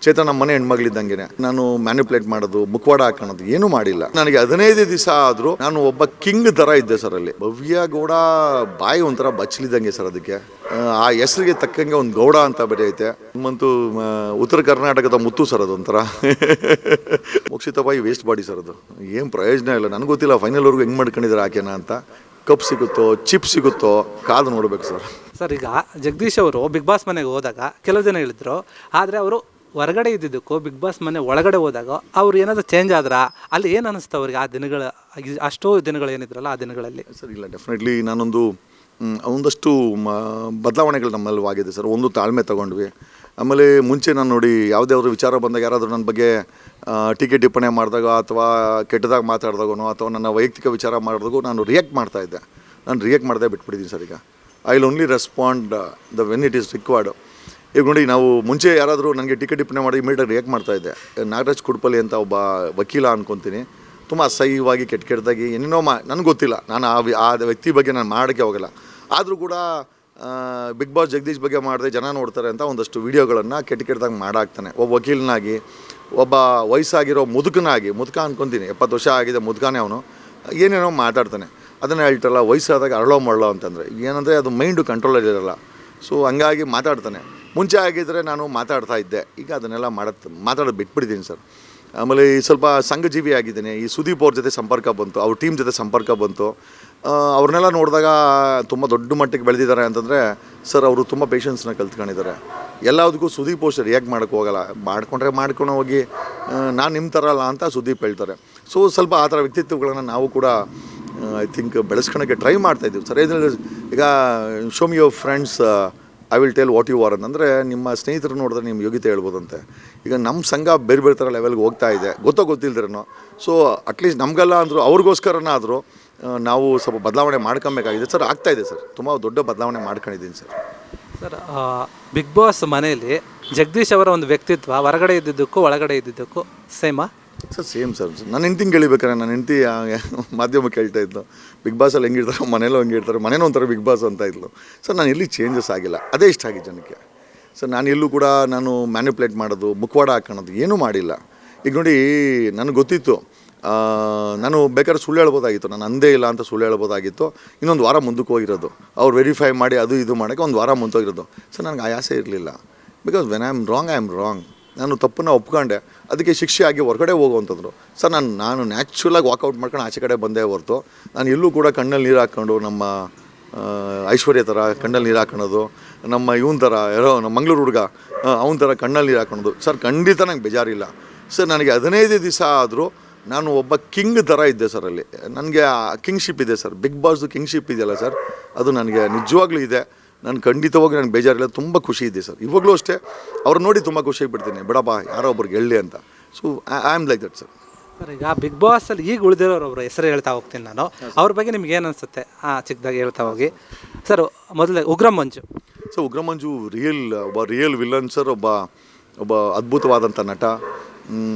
ಚೇತನ ನಮ್ಮ ಮನೆ ಹೆಣ್ಮಗಳಿದ್ದಂಗೆ ನಾನು ಮ್ಯಾನಿಪುಲೇಟ್ ಮಾಡೋದು ಮುಖವಾಡ ಹಾಕೋದು ಏನೂ ಮಾಡಿಲ್ಲ. ನನಗೆ 15 ದಿವಸ ಆದರೂ ನಾನು ಒಬ್ಬ ಕಿಂಗ್ ಥರ ಇದ್ದೆ ಸರ್. ಅಲ್ಲಿ ಭವ್ಯ ಗೌಡ ಬಾಯಿ ಒಂಥರ ಬಚ್ಚಲಿದ್ದಂಗೆ ಸರ್. ಅದಕ್ಕೆ ಆ ಹೆಸರಿಗೆ ತಕ್ಕಂಗೆ ಒಂದು ಗೌಡ ಅಂತ ಬೇರೆ ಐತೆ. ನಿಮ್ಮಂತೂ ಉತ್ತರ ಕರ್ನಾಟಕದ ಮುತ್ತು ಸರ್. ಅದೊಂಥರ ಮೋಕ್ಷಿತಾ ಬಾಯಿ ವೇಸ್ಟ್ ಬಾಡಿ ಸರ್. ಅದು ಏನು ಪ್ರಯೋಜನ ಇಲ್ಲ. ನನಗೆ ಗೊತ್ತಿಲ್ಲ ಫೈನಲ್ವರೆಗೂ ಹೆಂಗೆ ಮಾಡ್ಕೊಂಡಿದ್ದಾರೆ ಆಕೆನ ಅಂತ. ಕಪ್ ಸಿಗುತ್ತೋ ಚಿಪ್ ಸಿಗುತ್ತೋ ಕಾದು ನೋಡ್ಬೇಕು ಸರ್. ಸರ್, ಈಗ ಜಗದೀಶ್ ಅವರು ಬಿಗ್ ಬಾಸ್ ಮನೆಗೆ ಹೋದಾಗ ಕೆಲವು ಜನ ಹೇಳಿದ್ರು, ಆದರೆ ಅವರು ಹೊರಗಡೆ ಇದ್ದಿದ್ದಕ್ಕೂ ಬಿಗ್ ಬಾಸ್ ಮನೆ ಒಳಗಡೆ ಹೋದಾಗ ಅವ್ರು ಏನಾದರೂ ಚೇಂಜ್ ಆದ್ರೆ ಅಲ್ಲಿ ಏನು ಅನ್ನಿಸ್ತು ಅವ್ರಿಗೆ? ಆ ದಿನಗಳ ಅಷ್ಟೋ ದಿನಗಳು ಏನಿದ್ರಲ್ಲ ಆ ದಿನಗಳಲ್ಲಿ. ಸರ್ ಇಲ್ಲ, ಡೆಫಿನೆಟ್ಲಿ ಒಂದಷ್ಟು ಬದಲಾವಣೆಗಳು ನಮ್ಮಲ್ಲಿ ಆಗಿದೆ ಸರ್. ಒಂದು ತಾಳ್ಮೆ ತೊಗೊಂಡ್ವಿ. ಆಮೇಲೆ ಮುಂಚೆ ನಾನು ನೋಡಿ ಯಾವುದಾದ್ರು ವಿಚಾರ ಬಂದಾಗ ಯಾರಾದರೂ ನನ್ನ ಬಗ್ಗೆ ಟೀಕೆ ಟಿಪ್ಪಣಿ ಮಾಡಿದಾಗ ಅಥವಾ ಕೆಟ್ಟದಾಗ ಮಾತಾಡಿದಾಗೋ ಅಥವಾ ನನ್ನ ವೈಯಕ್ತಿಕ ವಿಚಾರ ಮಾಡಿದಾಗೂ ನಾನು ರಿಯಾಕ್ಟ್ ಮಾಡ್ತಾಯಿದ್ದೆ. ನಾನು ರಿಯಾಕ್ಟ್ ಮಾಡದೆ ಬಿಟ್ಬಿಟ್ಟಿದ್ದೀನಿ ಸರ್. ಈಗ I will only respond when it is required. ಈಗ ನೋಡಿ, ನಾವು ಮುಂಚೆ ಯಾರಾದರೂ ನನಗೆ ಟೀಕೆ ಟಿಪ್ಪಣಿ ಮಾಡಿ ಇಮಿಡಿಯೇಟ್ ರಿಯಾಕ್ಟ್ ಮಾಡ್ತಾಯಿದ್ದೆ. ನಾಗರಾಜ್ ಕುಡ್ಪಲ್ಲಿ ಅಂತ ಒಬ್ಬ ವಕೀಲ ಅಂದ್ಕೊತೀನಿ, ತುಂಬ ಅಸಹ್ಯವಾಗಿ ಕೆಟ್ಟದಾಗಿ ಏನೇನೋ ನನಗೆ ಗೊತ್ತಿಲ್ಲ. ನಾನು ಆ ವ್ಯಕ್ತಿ ಬಗ್ಗೆ ನಾನು ಮಾಡೋಕ್ಕೆ ಹೋಗಲ್ಲ. ಆದರೂ ಕೂಡ ಬಿಗ್ ಬಾಸ್ ಜಗದೀಶ್ ಬಗ್ಗೆ ಮಾಡಿದೆ ಜನ ನೋಡ್ತಾರೆ ಅಂತ ಒಂದಷ್ಟು ವೀಡಿಯೋಗಳನ್ನು ಕೆಟ್ಟದಾಗಿ ಮಾಡಾಕ್ತಾನೆ. ಒಬ್ಬ ವಕೀಲನಾಗಿ, ಒಬ್ಬ ವಯಸ್ಸಾಗಿರೋ ಮುದುಕ ಅಂದ್ಕೊತೀನಿ, 70 ವರ್ಷ ಆಗಿದೆ ಮುದುಕಾನೇ ಅವನು, ಏನೇನೋ ಮಾತಾಡ್ತಾನೆ. ಅದನ್ನು ಹೇಳ್ತಾರಲ್ಲ, ವಯಸ್ಸಾದಾಗ ಅರಳೋ ಮರಳೋ ಅಂತಂದರೆ ಏನಂದರೆ ಅದು ಮೈಂಡು ಕಂಟ್ರೋಲಲ್ಲಿ ಇರೋಲ್ಲ. ಸೊ ಹಂಗಾಗಿ ಮಾತಾಡ್ತಾನೆ. ಮುಂಚೆ ಆಗಿದ್ದರೆ ನಾನು ಮಾತಾಡ್ತಾ ಇದ್ದೆ. ಈಗ ಅದನ್ನೆಲ್ಲ ಮಾತಾಡೋದು ಬಿಟ್ಬಿಟ್ಟಿದ್ದೀನಿ ಸರ್. ಆಮೇಲೆ ಈ ಸ್ವಲ್ಪ ಸಂಘಜೀವಿ ಆಗಿದ್ದೀನಿ. ಈ ಸುದೀಪ್ ಅವ್ರ ಜೊತೆ ಸಂಪರ್ಕ ಬಂತು, ಅವ್ರ ಟೀಮ್ ಜೊತೆ ಸಂಪರ್ಕ ಬಂತು. ಅವ್ರನ್ನೆಲ್ಲ ನೋಡಿದಾಗ ತುಂಬ ದೊಡ್ಡ ಮಟ್ಟಿಗೆ ಬೆಳೆದಿದ್ದಾರೆ ಅಂತಂದರೆ ಸರ್, ಅವರು ತುಂಬ ಪೇಷನ್ಸ್ನ ಕಲ್ತ್ಕೊಂಡಿದ್ದಾರೆ. ಎಲ್ಲದಕ್ಕೂ ಸುದೀಪ್ ಅಷ್ಟು ರಿಯಾಕ್ಟ್ ಮಾಡೋಕ್ಕೆ ಹೋಗಲ್ಲ. ಮಾಡ್ಕೊಂಡು ಹೋಗಿ ನಾನು ನಿಮ್ಮ ಥರ ಅಲ್ಲ ಅಂತ ಸುದೀಪ್ ಹೇಳ್ತಾರೆ. ಸೊ ಸ್ವಲ್ಪ ಆ ಥರ ವ್ಯಕ್ತಿತ್ವಗಳನ್ನು ನಾವು ಕೂಡ ಐ ಥಿಂಕ್ ಬೆಳೆಸ್ಕೊಳಕ್ಕೆ ಟ್ರೈ ಮಾಡ್ತಾಯಿದ್ದೀವಿ ಸರ್. ಈಗ show me your friends, I will tell what you are ಅಂತಂದರೆ ನಿಮ್ಮ ಸ್ನೇಹಿತರು ನೋಡಿದ್ರೆ ನಿಮ್ಮ ಯೋಗ್ಯತೆ ಹೇಳ್ಬೋದಂತೆ. ಈಗ ನಮ್ಮ ಸಂಘ ಬೇರೆ ಥರ ಲೆವೆಲ್ಗೆ ಹೋಗ್ತಾ ಇದೆ, ಗೊತ್ತಿಲ್ದಿರೇನೋ. ಸೊ ಅಟ್ಲೀಸ್ಟ್ ನಮಗೆಲ್ಲ ಅಂದರು ಅವ್ರಿಗೋಸ್ಕರನಾದರೂ ನಾವು ಸ್ವಲ್ಪ ಬದಲಾವಣೆ ಮಾಡ್ಕೊಬೇಕಾಗಿದೆ ಸರ್. ಆಗ್ತಾಯಿದೆ ಸರ್, ತುಂಬ ದೊಡ್ಡ ಬದಲಾವಣೆ ಮಾಡ್ಕೊಂಡಿದ್ದೀನಿ ಸರ್. ಸರ್, ಬಿಗ್ ಬಾಸ್ ಮನೆಯಲ್ಲಿ ಜಗದೀಶ್ ಅವರ ಒಂದು ವ್ಯಕ್ತಿತ್ವ ಹೊರಗಡೆ ಇದ್ದಿದ್ದಕ್ಕೂ ಒಳಗಡೆ ಇದ್ದಿದ್ದಕ್ಕೂ ಸೇಮಾ? Sir same sir. ನನ್ನ ಹೆಂಡ್ತಿಂಗೆ ಕೇಳಿಬೇಕಾರೆ ನನ್ನ ಹೆಂಡ್ತಿ ಮಾಧ್ಯಮಕ್ಕೆ ಹೇಳ್ತಾ ಇದ್ಲು, ಬಿಗ್ ಬಾಸಲ್ಲಿ ಹೆಂಗಿರ್ತಾರೆ ಮನೇಲೂ ಹಂಗಿರ್ತಾರೆ, ಮನೇನೂ ಒಂಥರ ಬಿಗ್ ಬಾಸ್ ಅಂತ ಇದ್ಲು. ಸರ್ ನಾನು ಎಲ್ಲಿ ಚೇಂಜಸ್ ಆಗಿಲ್ಲ, ಅದೇ ಇಷ್ಟ ಆಗಿದೆ ಜನಕ್ಕೆ ಸರ್. ನಾನು ಎಲ್ಲೂ ಕೂಡ ನಾನು ಮ್ಯಾನಿಪುಲೇಟ್ ಮಾಡೋದು ಮುಖವಾಡ ಹಾಕೋದು ಏನೂ ಮಾಡಿಲ್ಲ. ಈಗ ನೋಡಿ, ನನಗೆ ಗೊತ್ತಿತ್ತು ನಾನು ಬೇಕಾದ್ರೆ ಸುಳ್ಳು ಹೇಳ್ಬೋದಾಗಿತ್ತು, ನಾನು ಅಂದೇ ಇಲ್ಲ ಅಂತ ಸುಳ್ಳು ಹೇಳ್ಬೋದಾಗಿತ್ತು. ಇನ್ನೊಂದು ವಾರ ಮುಂದಕ್ಕೆ ಹೋಗಿರೋದು, ಅವ್ರು ವೆರಿಫೈ ಮಾಡಿ ಅದು ಇದು ಮಾಡೋಕ್ಕೆ ಒಂದು ವಾರ ಮುಂದೋಗಿರೋದು. ಸರ್ ನನಗೆ ಆ ಆಸೆ ಇರಲಿಲ್ಲ. Because when I am wrong. ನಾನು ತಪ್ಪನ್ನು ಒಪ್ಕೊಂಡೆ, ಅದಕ್ಕೆ ಶಿಕ್ಷೆ ಆಗಿ ಹೊರಗಡೆ ಹೋಗುವಂಥದ್ರು. ಸರ್ ನಾನು ನ್ಯಾಚುರಲಾಗಿ ವಾಕೌಟ್ ಮಾಡ್ಕೊಂಡು ಆಚೆ ಕಡೆ ಬಂದೇ ಹೊರತು ನಾನು ಎಲ್ಲೂ ಕೂಡ ಕಣ್ಣಲ್ಲಿ ನೀರು ಹಾಕ್ಕೊಂಡು ನಮ್ಮ ಐಶ್ವರ್ಯ ಥರ ಕಣ್ಣಲ್ಲಿ ನೀರು ಹಾಕೋದು, ನಮ್ಮ ಇವನ ಥರ ಯಾರೋ ನಮ್ಮ ಮಂಗಳೂರು ಹುಡುಗ ಅವನ ಥರ ಕಣ್ಣಲ್ಲಿ ನೀರು ಹಾಕೋದು ಸರ್ ಖಂಡಿತ ನಂಗೆ ಬೇಜಾರಿಲ್ಲ ಸರ್. ನನಗೆ 15 ದಿವಸ ಆದರೂ ನಾನು ಒಬ್ಬ ಕಿಂಗ್ ಥರ ಇದ್ದೆ ಸರ್. ಅಲ್ಲಿ ನನಗೆ ಕಿಂಗ್ಶಿಪ್ ಇದೆ ಸರ್. ಬಿಗ್ ಬಾಸ್ದು ಕಿಂಗ್ಶಿಪ್ ಇದೆಯಲ್ಲ ಸರ್, ಅದು ನನಗೆ ನಿಜವಾಗ್ಲೂ ಇದೆ. ನಾನು ಖಂಡಿತವಾಗಿ ನನಗೆ ಬೇಜಾರಿಲ್ಲ, ತುಂಬ ಖುಷಿ ಇದೆ ಸರ್. ಇವಾಗಲೂ ಅಷ್ಟೇ ಅವ್ರು ನೋಡಿ ತುಂಬ ಖುಷಿ ಬಿಡ್ತೀನಿ, ಬಿಡಪ್ಪ ಯಾರೋ ಒಬ್ರಿಗೆ ಹೇಳಿ ಅಂತ. So I am like that sir. Sir, ಈಗ ಬಿಗ್ ಬಾಸಲ್ಲಿ ಈಗ ಉಳಿದಿರೋರೊಬ್ಬರು ಹೆಸರು ಹೇಳ್ತಾ ಹೋಗ್ತೀನಿ ನಾನು, ಅವ್ರ ಬಗ್ಗೆ ನಿಮ್ಗೆ ಏನು ಅನಿಸುತ್ತೆ ಚಿಕ್ಕದಾಗಿ ಹೇಳ್ತಾ ಹೋಗಿ ಸರ್? ಮೊದಲೇ ಉಗ್ರಂ ಮಂಜು. ಸೊ ಉಗ್ರಂ ಮಂಜು ಒಬ್ಬ ರಿಯಲ್ ವಿಲನ್ ಸರ್. ಒಬ್ಬ ಅದ್ಭುತವಾದಂಥ ನಟ.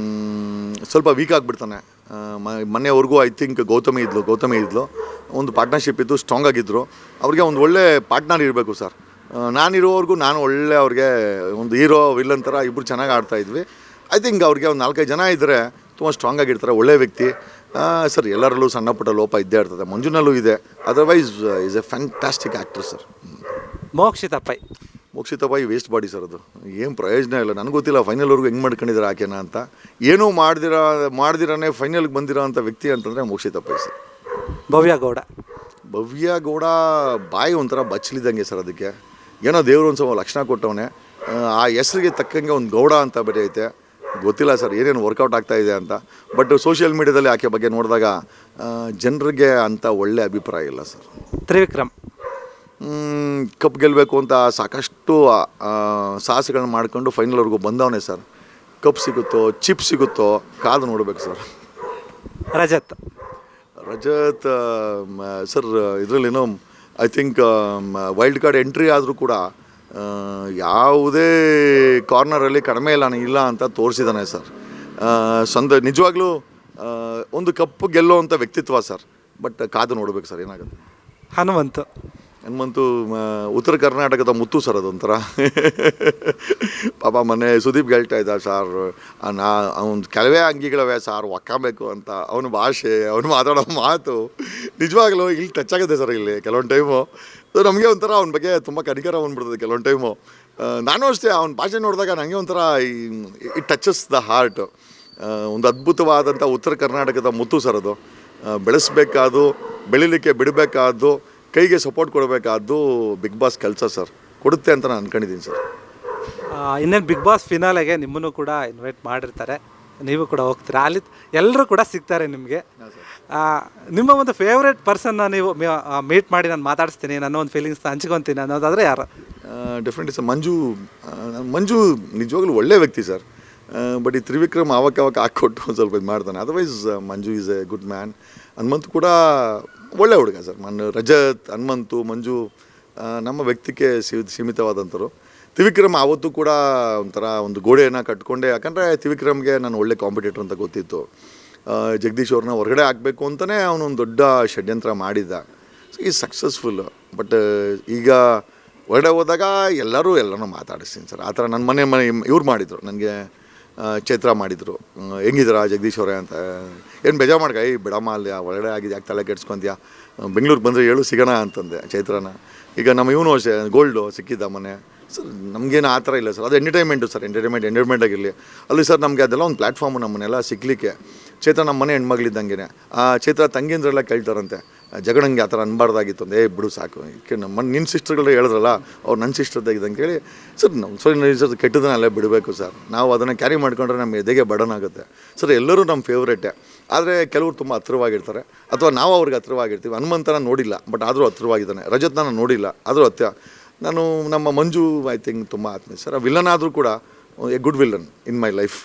ಸ್ವಲ್ಪ ವೀಕ್ ಆಗಿಬಿಡ್ತಾನೆ. ಮೊನ್ನೆವರೆಗೂ ಐ ಥಿಂಕ್ ಗೌತಮಿ ಇದ್ಲು, ಒಂದು ಪಾರ್ಟ್ನರ್ಶಿಪ್ ಇದ್ದು ಸ್ಟ್ರಾಂಗ್ ಆಗಿದ್ದರು. ಅವ್ರಿಗೆ ಒಂದು ಒಳ್ಳೆ ಪಾರ್ಟ್ನರ್ ಇರಬೇಕು ಸರ್. ನಾನಿರೋವರೆಗೂ ನಾನು ಒಳ್ಳೆ ಅವ್ರಿಗೆ ಒಂದು ಹೀರೋ ವಿಲನ್ ಥರ ಇಬ್ಬರು ಚೆನ್ನಾಗಿ ಆಡ್ತಾಯಿದ್ವಿ. ಐ ಥಿಂಕ್ ಅವ್ರಿಗೆ ಒಂದು 4-5 ಜನ ಇದ್ದರೆ ತುಂಬ ಸ್ಟ್ರಾಂಗ್ ಆಗಿರ್ತಾರೆ, ಒಳ್ಳೆ ವ್ಯಕ್ತಿ ಸರ್. ಎಲ್ಲರಲ್ಲೂ ಸಣ್ಣ ಪುಟ್ಟ ಲೋಪ ಇದ್ದೇ ಇರ್ತದೆ, ಮಂಜುನಲ್ಲೂ ಇದೆ. Otherwise is A fantastic actor sir. Mokshitha ಬಾಯಿ ವೇಸ್ಟ್ ಬಾಡಿ ಸರ್. ಅದು ಏನು ಪ್ರಯೋಜನ ಇಲ್ಲ. ನನಗೆ ಗೊತ್ತಿಲ್ಲ ಫೈನಲ್ವರೆಗೂ ಹೆಂಗೆ ಮಾಡ್ಕೊಂಡಿದ್ದಾರೆ ಆಕೆನ ಅಂತ. ಏನೂ ಮಾಡ್ದಿರಾನೆ ಫೈನಲ್ಗೆ ಬಂದಿರೋ ಅಂಥ ವ್ಯಕ್ತಿ ಅಂತಂದರೆ ಮೋಕ್ಷಿತಾ ಬಾಯಿ ಸರ್. ಭವ್ಯ ಗೌಡ ಬಾಯಿ ಒಂಥರ ಬಚ್ಚಲಿದ್ದಂಗೆ ಸರ್. ಅದಕ್ಕೆ ಏನೋ ದೇವರು ಒಂದು ಸ್ವಲ್ಪ ಲಕ್ಷಣ ಕೊಟ್ಟವನೇ. ಆ ಹೆಸರಿಗೆ ತಕ್ಕಂಗೆ ಒಂದು ಗೌಡ ಅಂತ ಬೇರೆ ಐತೆ. ಗೊತ್ತಿಲ್ಲ ಸರ್ ಏನೇನು ವರ್ಕೌಟ್ ಆಗ್ತಾಯಿದೆ ಅಂತ. ಬಟ್ ಸೋಷಿಯಲ್ ಮೀಡ್ಯಾದಲ್ಲಿ ಆಕೆ ಬಗ್ಗೆ ನೋಡಿದಾಗ ಜನರಿಗೆ ಅಂಥ ಒಳ್ಳೆ ಅಭಿಪ್ರಾಯ ಇಲ್ಲ ಸರ್. ತ್ರಿವಿಕ್ರಮ್ ಕಪ್ ಗೆಲ್ಲಬೇಕು ಅಂತ ಸಾಕಷ್ಟು ಸಾಹಸಗಳನ್ನ ಮಾಡ್ಕೊಂಡು ಫೈನಲ್ವರೆಗೂ ಬಂದವನೇ ಸರ್. ಕಪ್ ಸಿಗುತ್ತೋ ಚಿಪ್ ಸಿಗುತ್ತೋ ಕಾದು ನೋಡ್ಬೇಕು ಸರ್. ರಜತ್ ಸರ್, ಇದರಲ್ಲೇನೋ I think wild card entry ಆದರೂ ಕೂಡ ಯಾವುದೇ ಕಾರ್ನರಲ್ಲಿ ಕಡಿಮೆ ಇಲ್ಲ ಅಂತ ತೋರಿಸಿದ್ದಾನೆ ಸರ್. ನಿಜವಾಗ್ಲೂ ಒಂದು ಕಪ್ಪು ಗೆಲ್ಲೋ ಅಂಥ ವ್ಯಕ್ತಿತ್ವ ಸರ್. ಬಟ್ ಕಾದು ನೋಡ್ಬೇಕು ಸರ್ ಏನಾಗುತ್ತೆ. ಹನುಮಂತು ಉತ್ತರ ಕರ್ನಾಟಕದ ಮುತ್ತು ಸರ್ ಅದೊಂಥರ ಪಾಪ ಮೊನ್ನೆ ಸುದೀಪ್ ಹೇಳ್ತಾ ಇದ್ದ ಸರ್ ಅವ್ನು ಕೆಲವೇ ಅಂಗಿಗಳವೆ ಸಾರ್ ಒಕ್ಕಬೇಕು ಅಂತ ಅವನ ಭಾಷೆ ಅವನು ಮಾತಾಡೋ ಮಾತು ನಿಜವಾಗ್ಲೂ ಇಲ್ಲಿ ಟಚ್ ಆಗುತ್ತೆ ಸರ್ ಇಲ್ಲಿ ಕೆಲವೊಂದು ಟೈಮು. ಸೊ ನಮಗೆ ಒಂಥರ ಅವನ ಬಗ್ಗೆ ತುಂಬ ಕನಿಕರ ಬಂದ್ಬಿಡ್ತದೆ ಕೆಲವೊಂದು ಟೈಮು. ನಾನು ಅಷ್ಟೇ ಅವನ ಭಾಷೆ ನೋಡಿದಾಗ ನನಗೆ ಒಂಥರ ಇಟ್ ಟಚಸ್ ದ ಹಾರ್ಟ್. ಒಂದು ಅದ್ಭುತವಾದಂಥ ಉತ್ತರ ಕರ್ನಾಟಕದ ಮುತ್ತು ಸರ್ ಅದು. ಬೆಳೆಸಬೇಕಾದ್ದು, ಬೆಳಿಲಿಕ್ಕೆ ಬಿಡಬೇಕಾದ್ದು, ಕೈಗೆ ಸಪೋರ್ಟ್ ಕೊಡಬೇಕಾದ್ದು ಬಿಗ್ ಬಾಸ್ ಕೆಲಸ ಸರ್, ಕೊಡುತ್ತೆ ಅಂತ ನಾನು ಅಂದ್ಕೊಂಡಿದ್ದೀನಿ ಸರ್. ಇನ್ನೇನು ಬಿಗ್ ಬಾಸ್ ಫಿನಾಲೆಗೆ ನಿಮ್ಮನ್ನು ಕೂಡ ಇನ್ವೈಟ್ ಮಾಡಿರ್ತಾರೆ, ನೀವು ಕೂಡ ಹೋಗ್ತೀರಾ, ಅಲ್ಲಿ ಎಲ್ಲರೂ ಕೂಡ ಸಿಗ್ತಾರೆ ನಿಮಗೆ. ನಿಮ್ಮ ಒಂದು ಫೇವ್ರೇಟ್ ಪರ್ಸನ್ನ ನೀವು ಮೀಟ್ ಮಾಡಿ ನಾನು ಮಾತಾಡಿಸ್ತೀನಿ, ನನ್ನ ಒಂದು ಫೀಲಿಂಗ್ಸ್ನ ಹಂಚ್ಕೊತೀನಿ ಅನ್ನೋದಾದರೆ ಯಾರು? ಡೆಫಿನೆಟ್ಲಿ ಸರ್ ಮಂಜು ನಿಜವಾಗ್ಲೂ ಒಳ್ಳೆ ವ್ಯಕ್ತಿ ಸರ್. ಬಟ್ ಈ ತ್ರಿವಿಕ್ರಮ್ ಆವಕ್ಕೆ ಹಾಕ್ಕೊಟ್ಟು ಒಂದು ಸ್ವಲ್ಪ ಇದು ಮಾಡ್ತಾನೆ. Otherwise Manju is A good man. Hanumanthu ಕೂಡ ಒಳ್ಳೆ ಹುಡುಗ ಸರ್. ರಜತ್, ಹನುಮಂತು, ಮಂಜು ನಮ್ಮ ವ್ಯಕ್ತಿಗೆ ಸೀಮಿತವಾದಂಥವ್ರು. ತ್ರಿವಿಕ್ರಮ್ ಆವತ್ತು ಕೂಡ ಒಂಥರ ಒಂದು ಗೋಡೆಯನ್ನು ಕಟ್ಕೊಂಡೆ, ಯಾಕಂದರೆ ತ್ರಿವಿಕ್ರಮ್ಗೆ ನಾನು ಒಳ್ಳೆ ಕಾಂಪಿಟೇಟರ್ ಅಂತ ಗೊತ್ತಿತ್ತು. ಜಗದೀಶ್ ಅವ್ರನ್ನ ಹೊರಗಡೆ ಹಾಕಬೇಕು ಅಂತಲೇ ಅವನೊಂದು ದೊಡ್ಡ ಷಡ್ಯಂತ್ರ ಮಾಡಿದ್ದ. So is successful. ಬಟ್ ಈಗ ಹೊರಗಡೆ ಹೋದಾಗ ಎಲ್ಲನೂ ಮಾತಾಡಿಸ್ತೀನಿ ಸರ್. ಆ ಥರ ನನ್ನ ಮನೆ ಇವ್ರು ಮಾಡಿದರು, ನನಗೆ ಚೈತ್ರ ಮಾಡಿದರು, ಹೆಂಗಿದ್ದೀರಾ ಜಗದೀಶ್ ಅವರೇ ಅಂತ. ಏನು ಬೇಜಾರು ಮಾಡ್ಕ, ಬಿಡಮ್ಮ ಅಲ್ಲಿ ಒಳಗಡೆ ಆಗಿದೆ, ಯಾಕೆ ತಲೆ ಕೆಡ್ಸ್ಕೊಂತೀಯ, ಬೆಂಗಳೂರಿಗೆ ಬಂದರೆ ಹೇಳು ಸಿಗೋಣ ಅಂತಂದೆ ಚೈತ್ರನ. ಈಗ ನಮ್ಮ ಇವನು ಅಷ್ಟೇ ಗೋಲ್ಡು ಸಿಕ್ಕಿದ್ದ ಮೊನ್ನೆ ಸರ್. ನಮಗೇನು ಆ ಥರ ಇಲ್ಲ ಸರ್, ಅದು ಎಂಟರ್ಟೈನ್ಮೆಂಟು ಸರ್. ಎಂಟರ್ಟೈನ್ಮೆಂಟ್ ಆಗಿರಲಿ ಅಲ್ಲಿ ಸರ್. ನಮಗೆ ಅದೆಲ್ಲ ಒಂದು ಪ್ಲ್ಯಾಟ್ಫಾರ್ಮು ನಮ್ಮನ್ನೆಲ್ಲ ಸಿಗಲಿಕ್ಕೆ. ಚೈತ್ರ ನಮ್ಮ ಮನೆ ಹೆಣ್ಮಗಳಿದ್ದಂಗೆ. ಆ ಚೈತ್ರ ತಂಗಿಂದ್ರೆಲ್ಲ ಕೇಳ್ತಾರಂತೆ, ಜಗಳಂಗೆ ಆ ಥರ ಅನ್ಬಾರ್ದಾಗಿತ್ತು ಅಂದೆ. ಬಿಡು ಸಾಕು, ನಮ್ಮ ನಿನ್ನ ಸಿಸ್ಟರ್ಗಳು ಹೇಳಿದ್ರಲ್ಲ, ಅವ್ರು ನನ್ನ ಸಿಸ್ಟರ್ದಾಗಿದ್ದಂಗೆ ಹೇಳಿ ಸರ್. ನಮ್ಮ ಸರ್ ಕೆಟ್ಟದನ್ನ ಅಲ್ಲೇ ಬಿಡಬೇಕು ಸರ್. ನಾವು ಅದನ್ನು ಕ್ಯಾರಿ ಮಾಡ್ಕೊಂಡ್ರೆ ನಮ್ಮ ಎದೆಗೆ ಬಡನ್ ಆಗುತ್ತೆ ಸರ್. ಎಲ್ಲರೂ ನಮ್ಮ ಫೇವ್ರೇಟೇ, ಆದರೆ ಕೆಲವರು ತುಂಬ ಹತ್ತಿರವಾಗಿರ್ತಾರೆ, ಅಥವಾ ನಾವು ಅವ್ರಿಗೆ ಹತ್ತಿರವಾಗಿರ್ತೀವಿ. ಹನುಮಂತನ ನೋಡಿಲ್ಲ, ಬಟ್ ಆದರೂ ಹತ್ತಿರವಾಗಿದ್ದಾನೆ. ರಜತ್ನ ನೋಡಿಲ್ಲ, ಆದರೂ ನಾನು ನಮ್ಮ ಮಂಜು ಐ ಥಿಂಕ್ ತುಂಬ ಆತ್ಮೀಯ ಸರ್. ವಿಲ್ಲನ್ ಆದರೂ ಕೂಡ A good villain in my life.